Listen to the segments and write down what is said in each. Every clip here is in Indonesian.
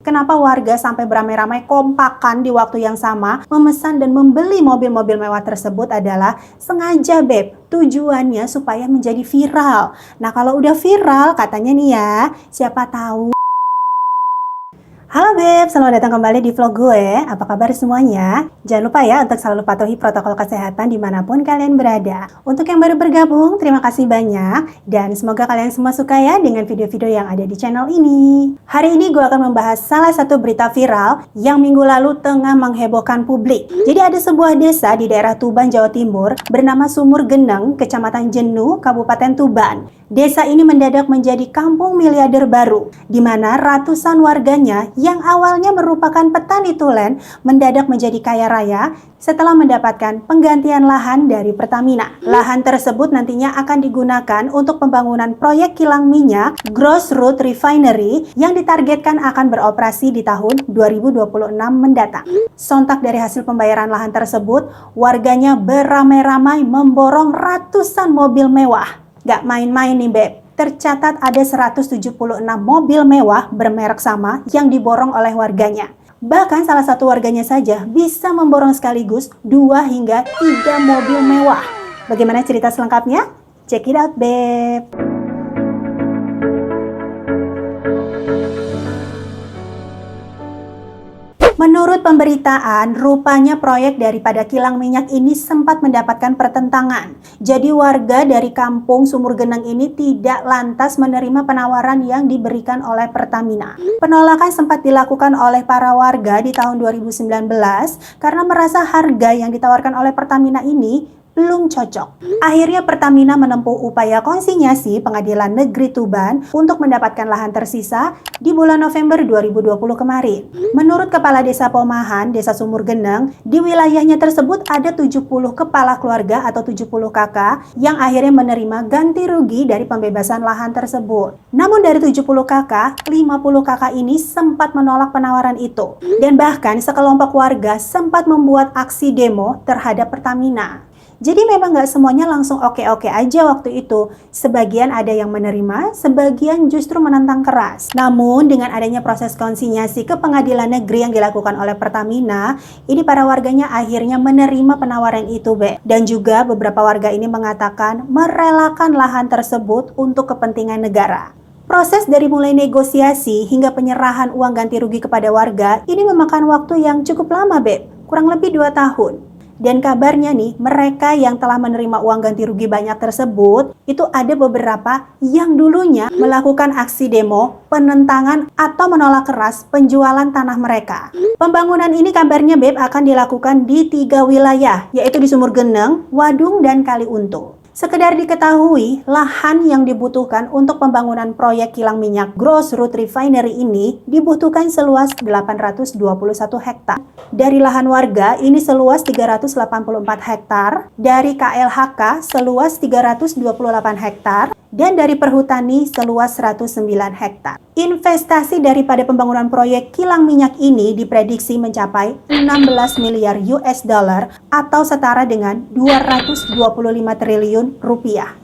kenapa warga sampai beramai-ramai kompakan di waktu yang sama memesan dan membeli mobil-mobil mewah tersebut adalah sengaja, Beb. Tujuannya supaya menjadi viral. Nah, kalau udah viral, katanya nih ya, siapa tahu. Halo Beb, selamat datang kembali di vlog gue. Apa kabar semuanya? Jangan lupa ya untuk selalu patuhi protokol kesehatan dimanapun kalian berada. Untuk yang baru bergabung, terima kasih banyak. Dan semoga kalian semua suka ya dengan video-video yang ada di channel ini. Hari ini gue akan membahas salah satu berita viral yang minggu lalu tengah menghebohkan publik. Jadi ada sebuah desa di daerah Tuban, Jawa Timur bernama Sumur Geneng, Kecamatan Jenuh, Kabupaten Tuban. Desa ini mendadak menjadi kampung miliarder baru, di mana ratusan warganya yang awalnya merupakan petani tulen mendadak menjadi kaya raya setelah mendapatkan penggantian lahan dari Pertamina. Lahan tersebut nantinya akan digunakan untuk pembangunan proyek kilang minyak Grosrud Refinery yang ditargetkan akan beroperasi di tahun 2026 mendatang. Sontak dari hasil pembayaran lahan tersebut, warganya beramai-ramai memborong ratusan mobil mewah. Gak main-main nih Beb, tercatat ada 176 mobil mewah bermerek sama yang diborong oleh warganya. Bahkan salah satu warganya saja bisa memborong sekaligus 2 hingga 3 mobil mewah. Bagaimana cerita selengkapnya? Check it out Beb. Menurut pemberitaan, rupanya proyek daripada kilang minyak ini sempat mendapatkan pertentangan. Jadi warga dari kampung Sumur Geneng ini tidak lantas menerima penawaran yang diberikan oleh Pertamina. Penolakan sempat dilakukan oleh para warga di tahun 2019 karena merasa harga yang ditawarkan oleh Pertamina ini belum cocok. Akhirnya Pertamina menempuh upaya konsinyasi Pengadilan Negeri Tuban untuk mendapatkan lahan tersisa di bulan November 2020 kemarin. Menurut Kepala Desa Pomahan, Desa Sumur Geneng, di wilayahnya tersebut ada 70 kepala keluarga atau 70 kakak yang akhirnya menerima ganti rugi dari pembebasan lahan tersebut. Namun dari 70 kakak, 50 kakak ini sempat menolak penawaran itu. Dan bahkan sekelompok warga sempat membuat aksi demo terhadap Pertamina. Jadi memang nggak semuanya langsung oke-oke aja waktu itu. Sebagian ada yang menerima, sebagian justru menentang keras. Namun dengan adanya proses konsinyasi ke pengadilan negeri yang dilakukan oleh Pertamina, ini para warganya akhirnya menerima penawaran itu, Be. Dan juga beberapa warga ini mengatakan merelakan lahan tersebut untuk kepentingan negara. Proses dari mulai negosiasi hingga penyerahan uang ganti rugi kepada warga ini memakan waktu yang cukup lama, Be. Kurang lebih 2 tahun. Dan kabarnya nih, mereka yang telah menerima uang ganti rugi banyak tersebut, itu ada beberapa yang dulunya melakukan aksi demo, penentangan, atau menolak keras penjualan tanah mereka. Pembangunan ini kabarnya Beb akan dilakukan di 3 wilayah, yaitu di Sumur Geneng, Wadung, dan Kaliuntu. Sekedar diketahui, lahan yang dibutuhkan untuk pembangunan proyek kilang minyak Grosrud Refinery ini dibutuhkan seluas 821 hektar. Dari lahan warga ini seluas 384 hektar, dari KLHK seluas 328 hektar, dan dari perhutani seluas 109 hektar. Investasi daripada pembangunan proyek kilang minyak ini diprediksi mencapai 16 miliar US dollar atau setara dengan 225 triliun rupiah.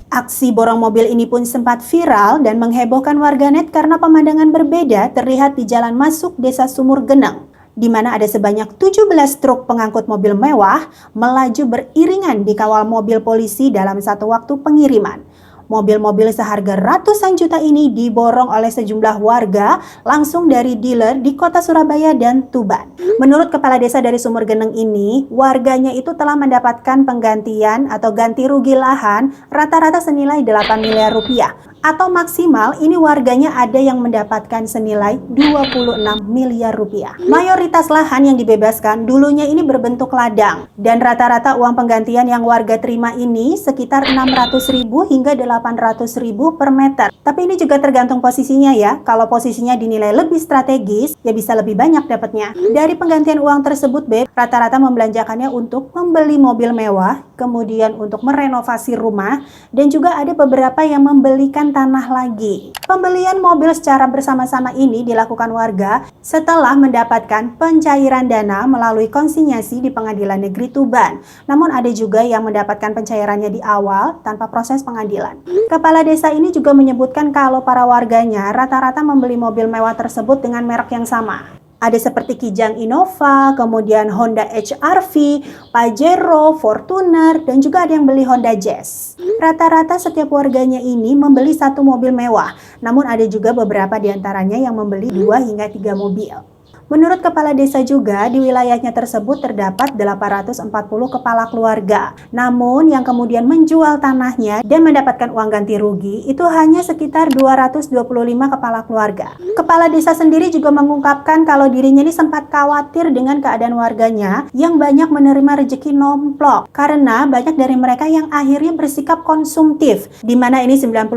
Aksi borong mobil ini pun sempat viral dan menghebohkan warganet karena pemandangan berbeda terlihat di jalan masuk Desa Sumur Geneng, di mana ada sebanyak 17 truk pengangkut mobil mewah melaju beriringan dikawal mobil polisi dalam satu waktu pengiriman. Mobil-mobil seharga ratusan juta ini diborong oleh sejumlah warga langsung dari dealer di kota Surabaya dan Tuban. Menurut Kepala Desa dari Sumur Geneng ini, warganya itu telah mendapatkan penggantian atau ganti rugi lahan rata-rata senilai 8 miliar rupiah. Atau maksimal ini warganya ada yang mendapatkan senilai 26 miliar rupiah. Mayoritas lahan yang dibebaskan dulunya ini berbentuk ladang. Dan rata-rata uang penggantian yang warga terima ini sekitar 600.000 hingga 800.000 per meter. Tapi ini juga tergantung posisinya ya. Kalau posisinya dinilai lebih strategis, ya bisa lebih banyak dapatnya. Dari penggantian uang tersebut, Beb, rata-rata membelanjakannya untuk membeli mobil mewah, kemudian untuk merenovasi rumah, dan juga ada beberapa yang membelikan tanah lagi. Pembelian mobil secara bersama-sama ini dilakukan warga setelah mendapatkan pencairan dana melalui konsinyasi di Pengadilan Negeri Tuban. Namun ada juga yang mendapatkan pencairannya di awal tanpa proses pengadilan. Kepala desa ini juga menyebutkan kalau para warganya rata-rata membeli mobil mewah tersebut dengan merek yang sama. Ada seperti Kijang Innova, kemudian Honda HR-V, Pajero, Fortuner, dan juga ada yang beli Honda Jazz. Rata-rata setiap warganya ini membeli satu mobil mewah, namun ada juga beberapa di antaranya yang membeli 2 hingga 3 mobil. Menurut kepala desa juga, di wilayahnya tersebut terdapat 840 kepala keluarga. Namun yang kemudian menjual tanahnya dan mendapatkan uang ganti rugi itu hanya sekitar 225 kepala keluarga. Kepala desa sendiri juga mengungkapkan kalau dirinya ini sempat khawatir dengan keadaan warganya yang banyak menerima rezeki nomplok. Karena banyak dari mereka yang akhirnya bersikap konsumtif, di mana ini 90%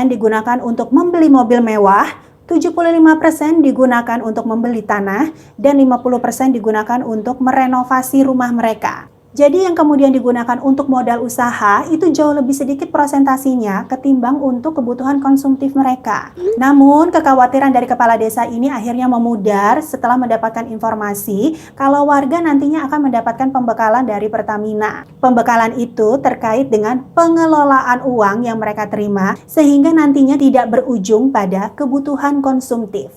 digunakan untuk membeli mobil mewah, 75% digunakan untuk membeli tanah, dan 50% digunakan untuk merenovasi rumah mereka. Jadi yang kemudian digunakan untuk modal usaha itu jauh lebih sedikit persentasinya ketimbang untuk kebutuhan konsumtif mereka. Namun kekhawatiran dari kepala desa ini akhirnya memudar setelah mendapatkan informasi kalau warga nantinya akan mendapatkan pembekalan dari Pertamina. Pembekalan itu terkait dengan pengelolaan uang yang mereka terima sehingga nantinya tidak berujung pada kebutuhan konsumtif.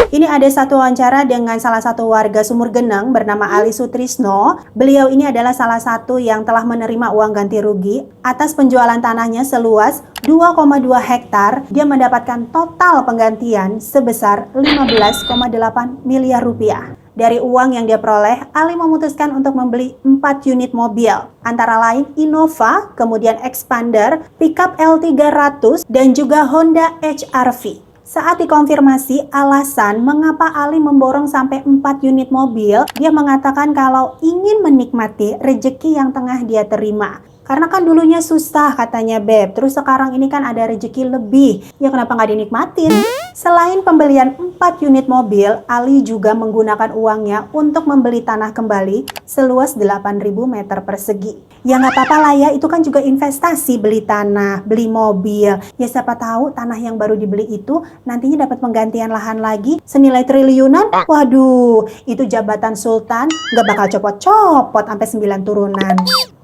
Ini ada satu wawancara dengan salah satu warga Sumur Geneng bernama Ali Sutrisno. Beliau ini adalah salah satu yang telah menerima uang ganti rugi atas penjualan tanahnya seluas 2,2 hektar. Dia mendapatkan total penggantian sebesar 15,8 miliar rupiah. Dari uang yang dia peroleh, Ali memutuskan untuk membeli 4 unit mobil, antara lain Innova, kemudian Expander, pickup L300, dan juga Honda HR-V. Saat dikonfirmasi alasan mengapa Ali memborong sampai 4 unit mobil, dia mengatakan kalau ingin menikmati rezeki yang tengah dia terima. Karena kan dulunya susah katanya Beb, terus sekarang ini kan ada rezeki lebih, ya kenapa nggak dinikmatin? Selain pembelian 4 unit mobil, Ali juga menggunakan uangnya untuk membeli tanah kembali seluas 8.000 meter persegi. Ya nggak apa-apa lah ya, itu kan juga investasi, beli tanah, beli mobil. Ya siapa tahu tanah yang baru dibeli itu nantinya dapat penggantian lahan lagi senilai triliunan. Waduh, itu jabatan sultan nggak bakal copot-copot sampai 9 turunan.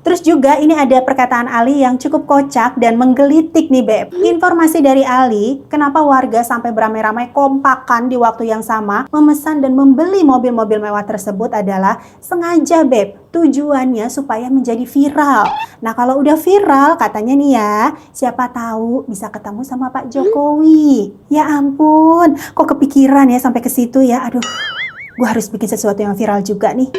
Terus juga ini ada perkataan Ali yang cukup kocak dan menggelitik nih Beb. Informasi dari Ali, kenapa warga sampai beramai-ramai kompakan di waktu yang sama memesan dan membeli mobil-mobil mewah tersebut adalah sengaja Beb. Tujuannya supaya menjadi viral. Nah kalau udah viral katanya nih ya, siapa tahu bisa ketemu sama Pak Jokowi. Ya ampun, kok kepikiran ya sampai ke situ ya. Aduh, gue harus bikin sesuatu yang viral juga nih.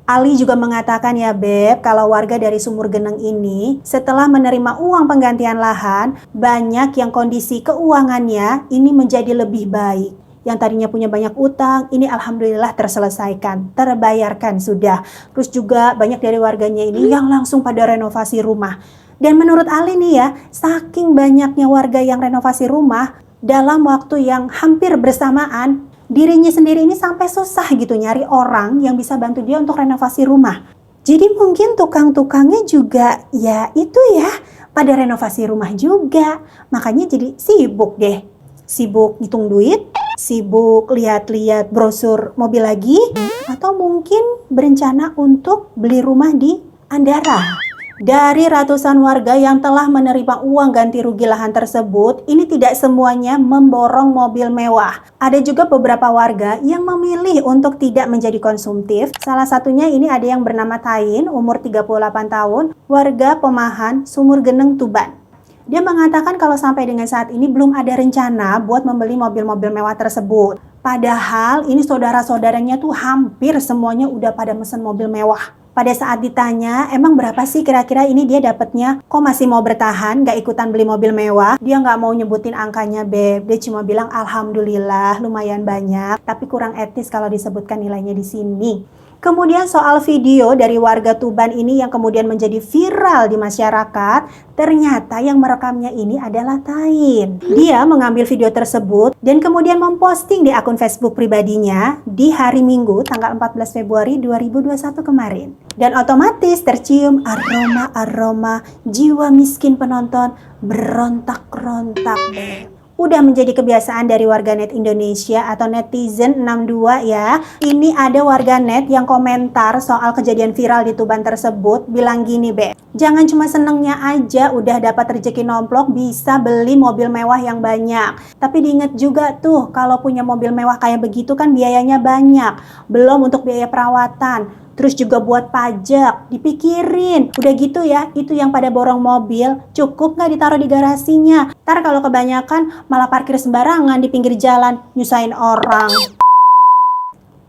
Ali juga mengatakan ya Beb, kalau warga dari Sumur Geneng ini setelah menerima uang penggantian lahan, banyak yang kondisi keuangannya ini menjadi lebih baik. Yang tadinya punya banyak utang, ini alhamdulillah terselesaikan, terbayarkan sudah. Terus juga banyak dari warganya ini yang langsung pada renovasi rumah. Dan menurut Ali nih ya, saking banyaknya warga yang renovasi rumah, dalam waktu yang hampir bersamaan, dirinya sendiri ini sampai susah gitu nyari orang yang bisa bantu dia untuk renovasi rumah. Jadi mungkin tukang-tukangnya juga ya itu ya pada renovasi rumah juga. Makanya jadi sibuk deh. Sibuk ngitung duit, sibuk lihat-lihat brosur mobil lagi, atau mungkin berencana untuk beli rumah di Andara. Dari ratusan warga yang telah menerima uang ganti rugi lahan tersebut, ini tidak semuanya memborong mobil mewah. Ada juga beberapa warga yang memilih untuk tidak menjadi konsumtif. Salah satunya ini ada yang bernama Tain, umur 38 tahun, warga Pemahan, Sumur Geneng, Tuban. Dia mengatakan kalau sampai dengan saat ini belum ada rencana buat membeli mobil-mobil mewah tersebut. Padahal ini saudara-saudaranya tuh hampir semuanya udah pada mesen mobil mewah. Pada saat ditanya, emang berapa sih kira-kira ini dia dapatnya? Kok masih mau bertahan, gak ikutan beli mobil mewah? Dia gak mau nyebutin angkanya, Beb. Dia cuma bilang, alhamdulillah lumayan banyak, tapi kurang etis kalau disebutkan nilainya di sini. Kemudian soal video dari warga Tuban ini yang kemudian menjadi viral di masyarakat, ternyata yang merekamnya ini adalah Tain. Dia mengambil video tersebut dan kemudian memposting di akun Facebook pribadinya di hari Minggu tanggal 14 Februari 2021 kemarin. Dan otomatis tercium aroma-aroma jiwa miskin penonton berontak-rontak deh. Udah menjadi kebiasaan dari warganet Indonesia atau netizen 62 ya. Ini ada warganet yang komentar soal kejadian viral di Tuban tersebut, bilang gini, Be. Jangan cuma senengnya aja udah dapat rezeki nomplok bisa beli mobil mewah yang banyak. Tapi diingat juga tuh, kalau punya mobil mewah kayak begitu kan biayanya banyak. Belum untuk biaya perawatan. Terus juga buat pajak, dipikirin. Udah gitu ya, itu yang pada borong mobil, cukup nggak ditaruh di garasinya? Ntar kalau kebanyakan malah parkir sembarangan di pinggir jalan, nyusahin orang.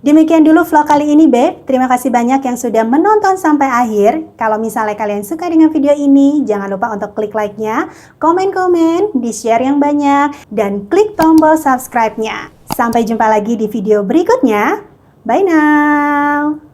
Demikian dulu vlog kali ini, Beb. Terima kasih banyak yang sudah menonton sampai akhir. Kalau misalnya kalian suka dengan video ini, jangan lupa untuk klik like-nya, komen-komen, di-share yang banyak, dan klik tombol subscribe-nya. Sampai jumpa lagi di video berikutnya. Bye now!